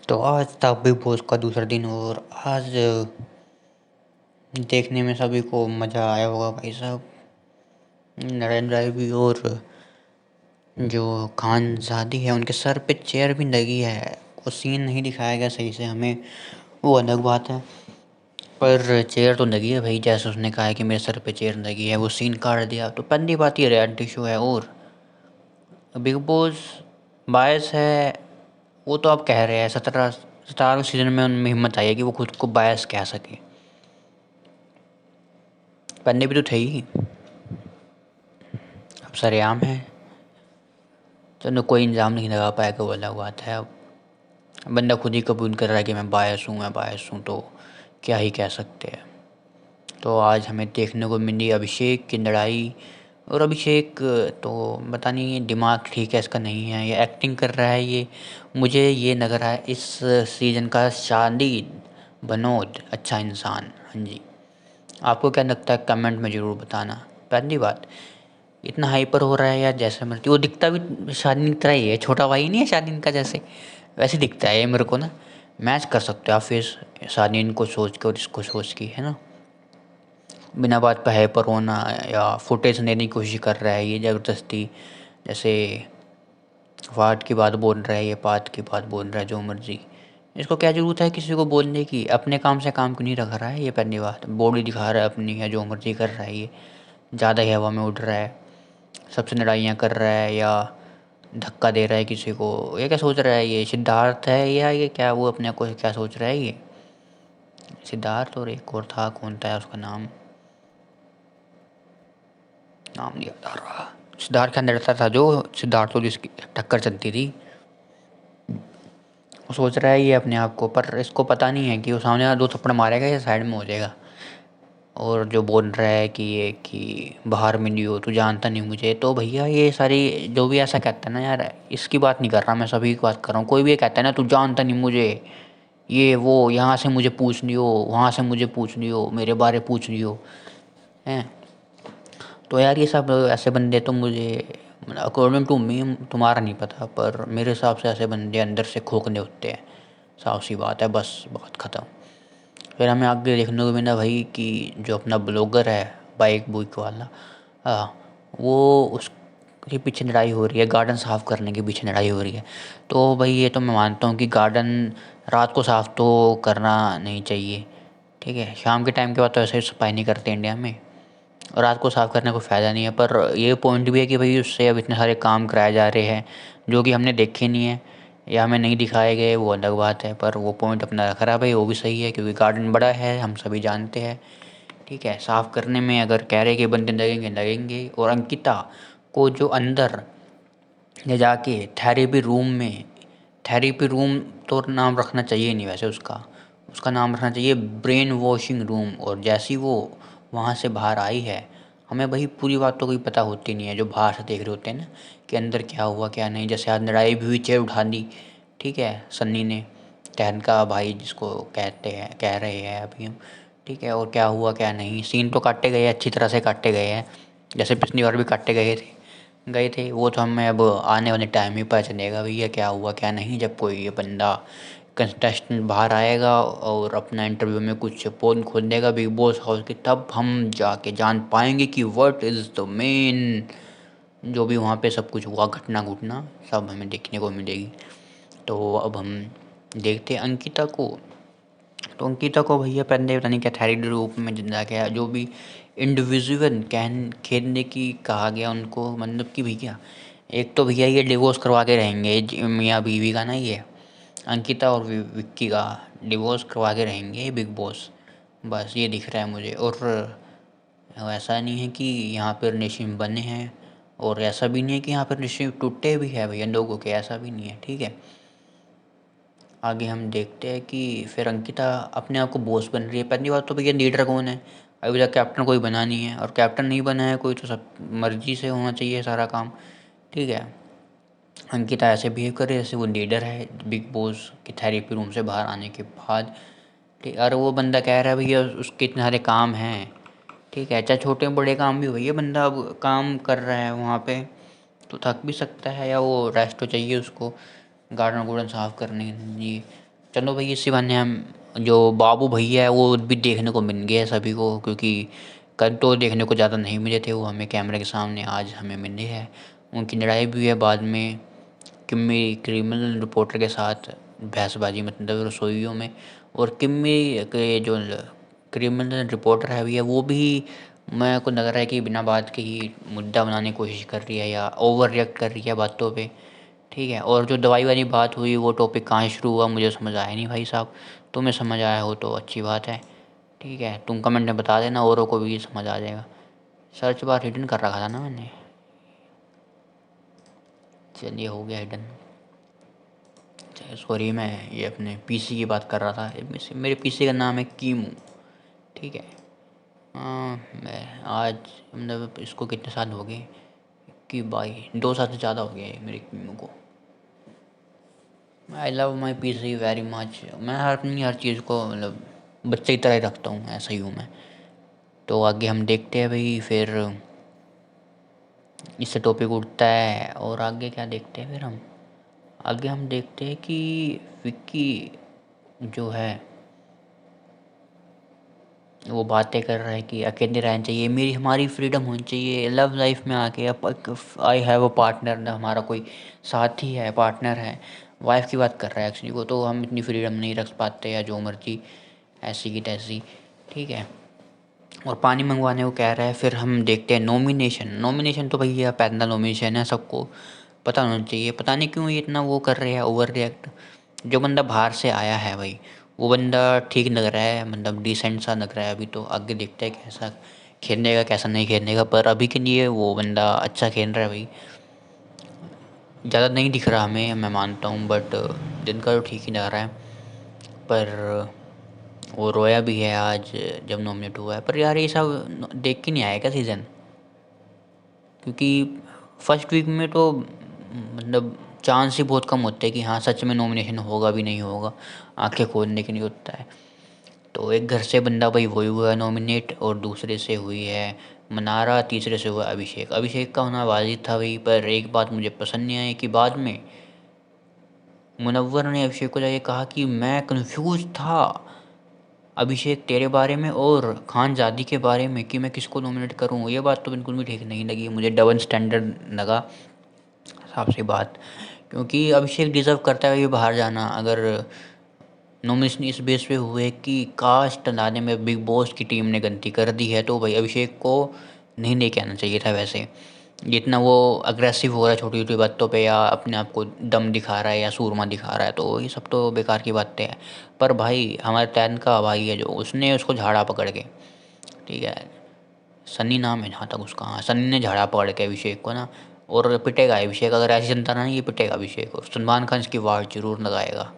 तो आज था बिग बॉस का दूसरा दिन और आज देखने में सभी को मज़ा आया होगा भाई साहब। नरेंद्र भाई भी और जो खानजादी है उनके सर पे चेयर भी लगी है। वो सीन नहीं दिखाया गया सही से हमें, वो अलग बात है, पर चेयर तो लगी है भाई। जैसे उसने कहा है कि मेरे सर पे चेयर लगी है, वो सीन काट दिया। तो पहली बात ये रियलिटी शो है और बिग बॉस बायस है। वो तो आप कह रहे हैं 17वें सीज़न में उनमें हिम्मत आई है कि वो खुद को बायस कह सके। पहले भी तो थे ही, अब सरेआम है। तो न कोई इल्ज़ाम नहीं लगा पाएगा, वो अलग बात है। अब बंदा खुद ही कबूल कर रहा है कि मैं बायस हूँ, तो क्या ही कह सकते हैं। तो आज हमें देखने को मिली अभिषेक की लड़ाई। और अभिषेक तो पता नहीं दिमाग ठीक है इसका नहीं है, ये एक्टिंग कर रहा है। ये मुझे ये लग रहा है इस सीज़न का शालिद बनोद अच्छा इंसान। हाँ जी, आपको क्या लगता है कमेंट में ज़रूर बताना। पहली बात, इतना हाइपर हो रहा है यार, जैसे मर्जी वो दिखता भी शालीन की तरह ही है। छोटा भाई नहीं है शालीन का, जैसे वैसे दिखता है ये मेरे को ना। मैच कर सकते हो आप फेस शालीन को सोच के और इसको सोच के, है ना। बिना बात पे हाइपर होना या फुटेज लेने की कोशिश कर रहा है ये ज़बरदस्ती। जैसे वाट की बात बोल रहा है, ये पात की बात बोल रहा है, जो मर्जी। इसको क्या ज़रूरत है किसी को बोलने की? अपने काम से काम क्यों नहीं रख रहा है ये? पहली बात, बॉडी दिखा रहा है अपनी, या जो मर्जी कर रहा है ये। ज़्यादा ही हवा में उड़ रहा है, सबसे लड़ाइयाँ कर रहा है या धक्का दे रहा है किसी को। ये क्या सोच रहा है? ये सिद्धार्थ है या ये क्या, वो अपने को क्या सोच रहा है ये? सिद्धार्थ और एक और था, कौन था उसका नाम, नाम नहीं याद आ रहा। सिद्धार्थ का लड़ता था जो सिद्धार्थ को जिसकी टक्कर चलती थी। वो सोच रहा है ये अपने आप को, पर इसको पता नहीं है कि वो सामने वाला 2 थप्पड़ मारेगा या साइड में हो जाएगा। और जो बोल रहा है कि ये कि बाहर मिली हो, तू जानता नहीं मुझे, तो भैया ये सारी जो भी ऐसा कहता है ना यार, इसकी बात नहीं कर रहा मैं, सभी की बात कर रहा हूँ। कोई भी ये कहता है ना तू जानता नहीं मुझे, ये वो, यहाँ से मुझे पूछ लियो, वहाँ से मुझे पूछ लियो, मेरे बारे पूछ लियो, हैं। तो यार ये सब ऐसे बंदे तो मुझे, अकॉर्डिंग टू मी, तुम्हारा नहीं पता, पर मेरे हिसाब से ऐसे बंदे अंदर से खोखले होते हैं। साफ सी बात है, बस बात ख़त्म। फिर हमें आगे देखने को मिला भाई कि जो अपना ब्लॉगर है बाइक बुइक वाला, हाँ, वो उसके पीछे लड़ाई हो रही है, गार्डन साफ़ करने के पीछे लड़ाई हो रही है। तो भाई ये तो मैं मानता हूँ कि गार्डन रात को साफ़ तो करना नहीं चाहिए, ठीक है। शाम के टाइम के बाद तो ऐसे ही सफाई नहीं करते इंडिया में, और रात को साफ़ करने का कोई फ़ायदा नहीं है। पर ये पॉइंट भी है कि भाई उससे अब इतने सारे काम कराए जा रहे हैं जो कि हमने देखे नहीं है या हमें नहीं दिखाए गए, वो अलग बात है। पर वो पॉइंट अपना रख रहा है भाई, वो भी सही है क्योंकि गार्डन बड़ा है, हम सभी जानते हैं, ठीक है। साफ़ करने में अगर कह रहे कि बंदे लगेंगे लगेंगे। और अंकिता को जो अंदर ले जाके थेरेपी रूम में, थेरेपी रूम तो नाम रखना चाहिए नहीं वैसे उसका, उसका नाम रखना चाहिए ब्रेन वॉशिंग रूम। और जैसी वो वहाँ से बाहर आई है, हमें भाई पूरी बात तो कोई पता होती नहीं है, जो बाहर से देख रहे होते हैं ना कि अंदर क्या हुआ क्या नहीं। जैसे आज लड़ाई भी हुई, चेयर उठा दी, ठीक है, सन्नी ने, टहन का भाई जिसको कहते हैं, कह रहे हैं अभी हम, ठीक है। और क्या हुआ क्या नहीं, सीन तो काटे गए, अच्छी तरह से काटे गए हैं, जैसे पिछली बार भी काटे गए थे। वो तो हमें अब आने वाले टाइम ही पता चलेगा भैया क्या हुआ क्या नहीं, जब कोई ये बंदा कंटेस्टेंट बाहर आएगा और अपना इंटरव्यू में कुछ पोल खोल देगा बिग बॉस हाउस की, तब हम जाके जान पाएंगे कि व्हाट इज़ द मेन, जो भी वहाँ पे सब कुछ हुआ, घटना घुटना सब हमें देखने को मिलेगी। तो अब हम देखते हैं अंकिता को। तो अंकिता को भैया पहले पता नहीं क्या थैरेपी रूप में जिंदा गया, जो भी इंडिविजुअल खेलने की कहा गया उनको, मतलब कि भैया एक तो भैया ये डिवोर्स करवा के रहेंगे, मियाँ बीवी का ना, ये अंकिता और विक्की का डिवोर्स करवा के रहेंगे बिग बॉस, बस ये दिख रहा है मुझे। और ऐसा नहीं है कि यहाँ पर रिलेशन बने हैं, और ऐसा भी नहीं है कि यहाँ पर रिलेशन टूटे भी है भैया लोगों के, ऐसा भी नहीं है, ठीक है। आगे हम देखते हैं कि फिर अंकिता अपने आप को बॉस बन रही है। पहली बात तो भैया लीडर कौन है? अभी तक कैप्टन कोई बना नहीं है, और कैप्टन नहीं बना है कोई तो सब मर्जी से होना चाहिए सारा काम, ठीक है। अंकिता ऐसे बिहेव करे जैसे वो लीडर है बिग बॉस की थेरेपी रूम से बाहर आने के बाद, ठीक। और वो बंदा कह रहा है भैया उसके इतने सारे काम हैं, ठीक है, चाहे छोटे बड़े काम भी हो, ये बंदा अब काम कर रहा है वहाँ पे, तो थक भी सकता है, या वो रेस्ट तो चाहिए उसको, गार्डन गुर्डन साफ़ करने के लिए। चलो भाई, इसी बहाने हम जो बाबू भैया है वो भी देखने को मिल गया सभी को, क्योंकि कल तो देखने को ज़्यादा नहीं मिले थे वो हमें कैमरे के सामने, आज हमें मिले हैं। उनकी लड़ाई भी हुई है बाद में किम्मी क्रिमिनल रिपोर्टर के साथ, बहसबाजी मतलब रसोइयों में। और किम्मी के जो क्रिमिनल रिपोर्टर है भैया, वो भी मेरे को लग रहा है कि बिना बात के ही मुद्दा बनाने की कोशिश कर रही है या ओवर रिएक्ट कर रही है बातों पे। ठीक है, और जो दवाई वाली बात हुई वो टॉपिक कहाँ से शुरू हुआ मुझे समझ आया नहीं भाई साहब। तुम्हें समझ आया हो तो अच्छी बात है। ठीक है, तुम कमेंट में बता देना, औरों को भी समझ आ जाएगा। सर्च बार हिडन कर रखा था ना मैंने। चलिए, हो गया हिडन। सॉरी, मैं ये अपने पीसी की बात कर रहा था। मेरे पीसी का नाम है कीमू। ठीक है। हाँ, मैं आज मतलब इसको कितने साल हो गए कि भाई 2 साल से ज़्यादा हो गया है मेरे कीमू को। I love my PC very much. मैं अपनी हर चीज़ को मतलब बच्चे की तरह ही रखता हूँ, ऐसा ही हूँ मैं। तो आगे हम देखते हैं भाई, फिर इससे टॉपिक उठता है और आगे क्या देखते हैं फिर हम। आगे हम देखते हैं कि विक्की जो है वो बातें कर रहा है कि अकेले रहना चाहिए, मेरी हमारी फ्रीडम होनी चाहिए लव लाइफ में आके। अब आई हैव अ पार्टनर, हमारा कोई साथी है, पार्टनर है। वाइफ की बात कर रहा है एक्चुअली को, तो हम इतनी फ्रीडम नहीं रख पाते या जो मर्जी ऐसी की तैसी। ठीक है, और पानी मंगवाने को कह रहा है। फिर हम देखते हैं नॉमिनेशन। नॉमिनेशन तो भैया पैदल नॉमिनेशन है, सबको पता होना चाहिए। पता नहीं क्यों ये इतना वो कर रहे हैं ओवर रिएक्ट। जो बंदा बाहर से आया है भाई, वो बंदा ठीक लग रहा है, मतलब डिसेंट सा लग रहा है अभी तो। आगे देखते हैं कैसा खेलने का कैसा नहीं खेलने का, पर अभी के लिए वो बंदा अच्छा खेल रहा है भाई। ज़्यादा नहीं दिख रहा हमें, मैं मानता हूँ, बट दिन का तो ठीक ही लग रहा है। पर वो रोया भी है आज जब नॉमिनेट हुआ है। पर यार ये सब देख के नहीं आया क्या सीज़न? क्योंकि फर्स्ट वीक में तो मतलब चांस ही बहुत कम होते हैं कि हाँ सच में नॉमिनेशन होगा भी नहीं होगा, आंखें खोलने के नहीं होता है। तो एक घर से बंदा भाई वही हुआ है नॉमिनेट, और दूसरे से हुई है मनारा, तीसरे से हुआ अभिषेक। अभिषेक का होना वाजिब था भाई, पर एक बात मुझे पसंद नहीं आई कि बाद में मुनव्वर ने अभिषेक को जाके कहा कि मैं कंफ्यूज था अभिषेक तेरे बारे में और खानजादी के बारे में कि मैं किसको नॉमिनेट करूँ। ये बात तो बिल्कुल भी ठीक नहीं लगी मुझे, डबल स्टैंडर्ड लगा साफ सी बात। क्योंकि अभिषेक डिज़र्व करता है ये बाहर जाना। अगर नॉमिनेशन इस बेस पे हुए कि कास्ट लाने में बिग बॉस की टीम ने गलती कर दी है, तो भाई अभिषेक को नहीं लेके आना चाहिए था। वैसे जितना वो अग्रेसिव हो रहा है छोटी छोटी बातों पे, या अपने आप को दम दिखा रहा है या सूरमा दिखा रहा है, तो ये सब तो बेकार की बातें हैं। पर भाई हमारे टैन का भाई है जो, उसने उसको झाड़ा पकड़ के, ठीक है, सन्नी नाम है जहाँ तक उसका, हाँ सन्नी ने झाड़ा पकड़ के अभिषेक को ना, और पिटेगा अभिषेक। अगर ऐसी जनता ना, ये पिटेगा अभिषेक, और सलमान खान इसकी वाट जरूर लगाएगा।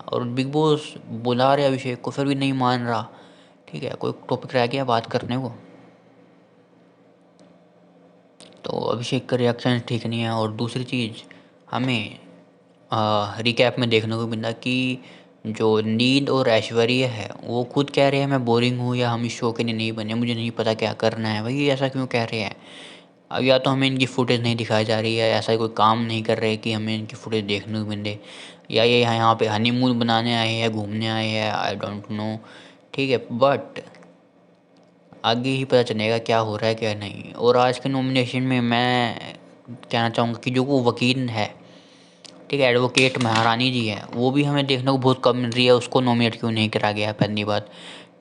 और बिग बॉस बुला रहे अभिषेक को फिर भी नहीं मान रहा। ठीक है, कोई टॉपिक रह गया बात करने को? तो अभिषेक का रिएक्शन ठीक नहीं है। और दूसरी चीज़ हमें रिकैप में देखने को मिला कि जो नींद और ऐश्वर्या है वो खुद कह रहे हैं मैं बोरिंग हूँ, या हम इस शो के लिए नहीं बने, मुझे नहीं पता क्या करना है। भाई ऐसा क्यों कह रहे हैं? अब या तो हमें इनकी फुटेज नहीं दिखाई जा रही है, ऐसा कोई काम नहीं कर रहे कि हमें इनकी फुटेज देखने को मिले, या ये यहाँ पे हनीमून बनाने आए हैं, घूमने आए हैं, आई डोंट नो। ठीक है, बट आगे ही पता चलेगा क्या हो रहा है क्या नहीं। और आज के नॉमिनेशन में मैं कहना चाहूँगा कि जो वो वकील है, ठीक है, एडवोकेट महारानी जी है, वो भी हमें देखने को बहुत कम मिल रही है। उसको नॉमिनेट क्यों नहीं करा गया, पहली बात।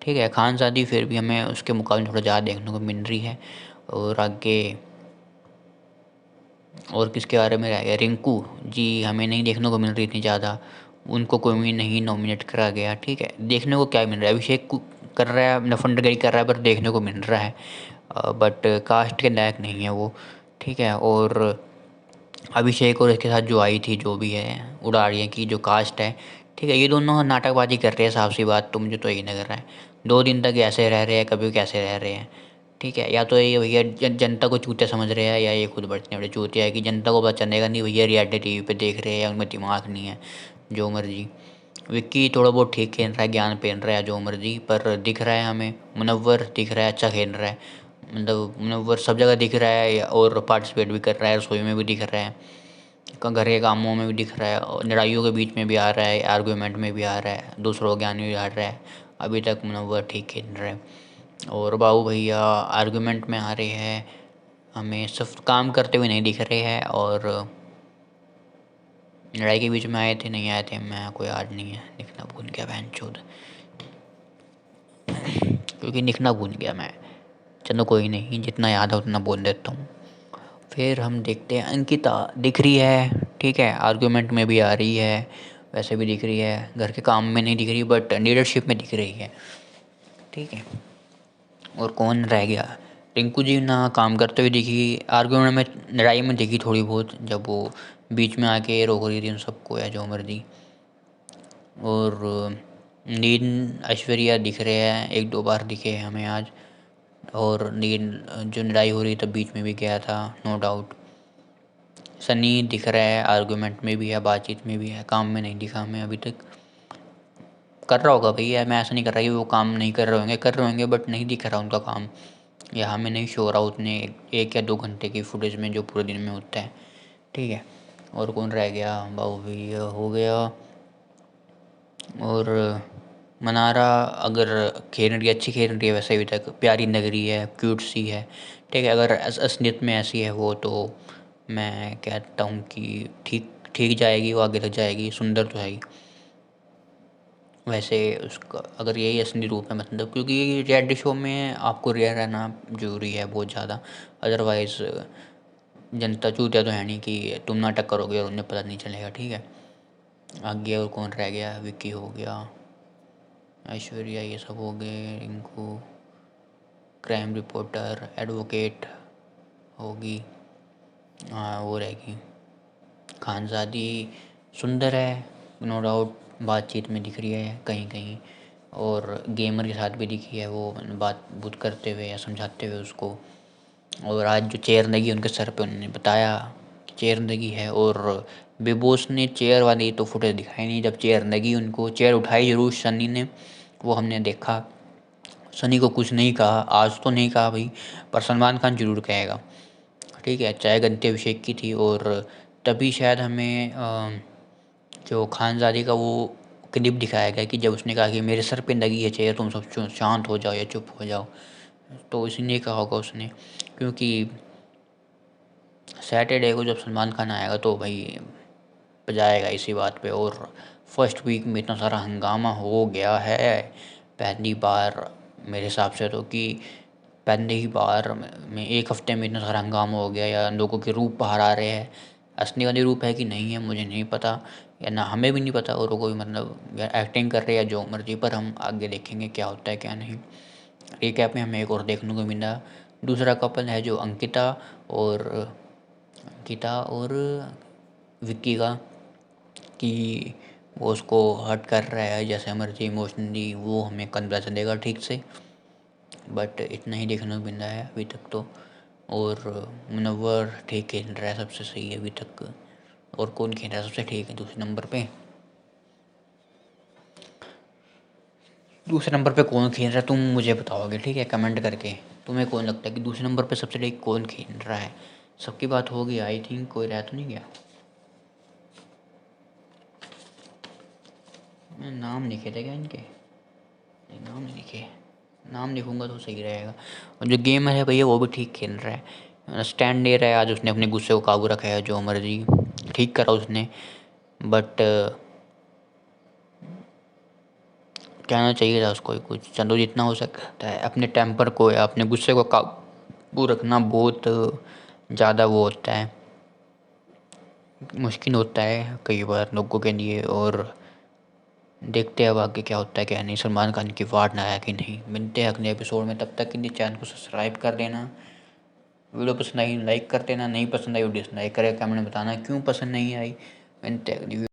ठीक है, खानज़ादी फिर भी हमें उसके मुकाबले थोड़ा ज़्यादा देखने को मिल रही है। और आगे और किसके बारे में रह गया, रिंकू जी हमें नहीं देखने को मिल रही इतनी ज़्यादा, उनको कोई भी नहीं नॉमिनेट करा गया। ठीक है, देखने को क्या मिल रहा है, अभिषेक कर रहा है, लफंडगरी कर रहा है, पर देखने को मिल रहा है, बट कास्ट के लायक नहीं है वो। ठीक है, और अभिषेक और इसके साथ जो आई थी, जो भी है उड़ाड़ियाँ की जो कास्ट है, ठीक है, ये दोनों नाटकबाजी कर रहे हैं साफ सी बात। तो मुझे तो यही लग रहा है 2 दिन तक ऐसे रह रहे हैं, कभी कैसे रह रहे हैं। ठीक है, या तो ये भैया जनता को चूतिया समझ रहे हैं, या ये खुद बड़े बड़े चूतिया है कि जनता को पता चलेगा नहीं भैया रियलिटी टीवी पे देख रहे हैं, या उनमें दिमाग नहीं है, जो मर्जी। विक्की थोड़ा बहुत ठीक खेल रहा है, ज्ञान पहन रहा है, जो मर्जी, पर दिख रहा है हमें मुनव्वर दिख रहा है अच्छा खेल रहा है। मतलब मुनव्वर सब जगह दिख रहा है, और पार्टिसिपेट भी कर रहा है, रसोई में भी दिख रहा है। घर के कामों में भी दिख रहा है और लड़ाइयों के बीच में भी आ रहा है, आर्गूमेंट में भी आ रहा है, दूसरों के आने भी आ रहा है। अभी तक मुनव्वर ठीक खेल रहे हैं और बाबू भैया आर्गूमेंट में आ रहे हैं, हमें सिर्फ काम करते हुए नहीं दिख रहे हैं। और लड़ाई के बीच में आए थे, नहीं आए थे, मैं कोई याद नहीं है, लिखना भूल गया बहनचोद, क्योंकि लिखना भूल गया मैं। चलो कोई नहीं, जितना याद है उतना बोल देता हूँ। फिर हम देखते हैं अंकिता दिख रही है, ठीक है, आर्गूमेंट में भी आ रही है, वैसे भी दिख रही है, घर के काम में नहीं दिख रही बट लीडरशिप में दिख रही है, ठीक है। और कौन रह गया, रिंकू जी ना काम करते हुए दिखी, आर्गूमेंट में लड़ाई में दिखी थोड़ी बहुत, जब वो बीच में आके रोक रही थी उन सबको या जो मर्जी। और नील ऐश्वर्या दिख रहे हैं, एक दो बार दिखे हैं हमें आज। और नील जो लड़ाई हो रही तब बीच में भी गया था, नो डाउट। सनी दिख रहा है, आर्गूमेंट में भी है, बातचीत में भी है, काम में नहीं दिखा हमें अभी तक। कर रहा होगा भैया, मैं ऐसा नहीं कर रहा कि वो काम नहीं कर रहे होंगे, कर रहे होंगे बट नहीं दिख रहा उनका काम, या हमें नहीं शो हो रहा उतने 1 या 2 घंटे की फुटेज में जो पूरे दिन में होता है, ठीक है। और कौन रह गया, बाबू भैया हो गया। और मनारा अगर खेल रही है, अच्छी खेल रही है वैसे अभी तक, प्यारी लग रही है, क्यूट सी है, ठीक है। अगर असलियत में ऐसी है वो, तो मैं कहता हूँ कि ठीक ठीक जाएगी, वो आगे तक जाएगी, सुंदर तो है ही। वैसे उसका अगर यही असली रूप है मतलब, क्योंकि रियलिटी शो में आपको रियल रहना ज़रूरी है बहुत ज़्यादा, अदरवाइज़ जनता चूतिया तो है नहीं कि तुम नाटक करोगे और उन्हें पता नहीं चलेगा, ठीक है। आगे और कौन रह गया, विक्की हो गया, ऐश्वर्या, ये सब हो गए, रिंकू, क्राइम रिपोर्टर, एडवोकेट होगी, हाँ वो रहेगी, खानज़ादी सुंदर है नो डाउट, बातचीत में दिख रही है कहीं कहीं, और गेमर के साथ भी दिखी है वो बात बूत करते हुए या समझाते हुए उसको। और आज जो चेयर लगी उनके सर पे, उन्होंने बताया कि चेयर लगी है, और बिग बॉस ने चेयर वाली तो फुटेज दिखाई नहीं, जब चेयर लगी उनको चेयर उठाई ज़रूर सनी ने, वो हमने देखा। सनी को कुछ नहीं कहा, आज तो नहीं कहा भाई, पर सलमान खान ज़रूर कहेगा, ठीक है, चाय गंते अभिषेक की थी। और तभी शायद हमें जो खानज़ादे का वो क्लिप दिखाया गया कि जब उसने कहा कि मेरे सर पे लगी है चेयर, तुम सब शांत हो जाओ या चुप हो जाओ, तो इसलिए कहा होगा उसने, क्योंकि सैटरडे को जब सलमान खान आएगा तो भाई बजाएगा इसी बात पे। और फर्स्ट वीक में इतना सारा हंगामा हो गया है, पहली बार मेरे हिसाब से तो, कि पहले ही बार में 1 हफ्ते में इतना सारा हंगामा हो गया, या लोगों के रूप बाहर आ रहे हैं, असली वाले रूप है कि नहीं है मुझे नहीं पता, या ना हमें भी नहीं पता, और कोई मतलब या एक्टिंग कर रहे हैं या जो मर्जी, पर हम आगे देखेंगे क्या होता है क्या नहीं। रिकैप में हमें एक और देखने को मिला, दूसरा कपल है जो अंकिता और विक्की का, कि वो उसको हर्ट कर रहा है जैसे मर्जी इमोशनली, वो हमें कल पता चलेगा ठीक से, बट इतना ही देखने को मिल रहा है अभी तक तो। और मुनव्वर ठीक खेल रहा है, सबसे सही है अभी तक। और कौन खेल रहा है सबसे ठीक है दूसरे नंबर पे, दूसरे नंबर पे कौन खेल रहा है तुम मुझे बताओगे, ठीक है, कमेंट करके। तुम्हें कौन लगता है कि दूसरे नंबर पे सबसे ठीक कौन खेल रहा है। सबकी बात होगी आई थिंक, कोई रह तो नहीं गया। मैं नाम लिखे थे क्या इनके, नहीं नाम नहीं लिखे, नाम लिखूंगा तो सही रहेगा। और जो गेमर है भैया वो भी ठीक खेल रहा है, स्टैंड ले रहा है, आज उसने अपने गुस्से को काबू रखा है, जो मर्जी ठीक करा उसने, बट कहना चाहिए था उसको ही कुछ। चलो जितना हो सकता है अपने टेम्पर को या अपने गुस्से को काबू रखना बहुत ज़्यादा वो होता है, मुश्किल होता है कई बार लोगों के लिए। और देखते हैं अब आगे क्या होता है क्या नहीं, सलमान खान की वार्ड ना आया कि नहीं। मिलते हैं अगले एपिसोड में, तब तक के लिए चैनल को सब्सक्राइब कर देना, वीडियो पसंद आई लाइक कर देना, नहीं पसंद आई डिसलाइक करें, कमेंट में बताना क्यों पसंद नहीं आई। मिलते हैं अगली